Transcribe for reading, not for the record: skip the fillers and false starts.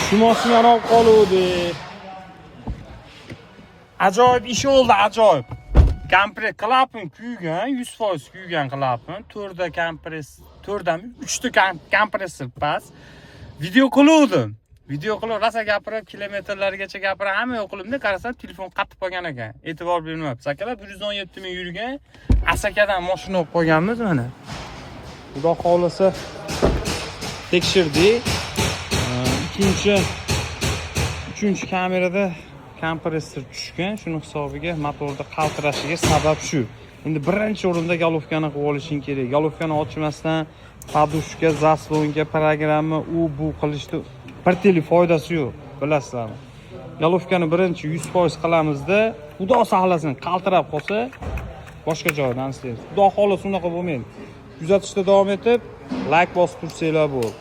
Shumosini olib qoluvdi. Ajoyib ish oldi, ajoyib. Kompress klapan kuygan, 100% kuygan klapan. 4 kompress, 4dan 3 ta kompressor past. Video qiluvdim. Video qilib rosa gapirib, kilometrlargacha gapirib, hamma yo'qlimda qarasam, telefon qatib qolgan ekan. E'tibor bermayapsiz. Akalar 117 ming yurgan Asakadan mashina olib qo'yganmiz mana. Xudo xolisa tekshirdik. Uchinchi kamerada kompressor tushgan. Shuni hisobiga motorda qaltirashiga sabab shu. Endi birinchi o'rinda galovkani qilib olishing kerak. Galovkani ochmasdan podushka, zaslonga, programma, bu qilishda bir tili foydasi yo'q, bilasizlarmi? Galovkani birinchi 100% qilamizda, xudo saqlasin, qaltirab qolsa, boshqa joydan ishlaymiz. Xudo xolisa unaqa bo'lmaydi. Kuzatishda davom etib, like bosib tursanglar bo'ldi.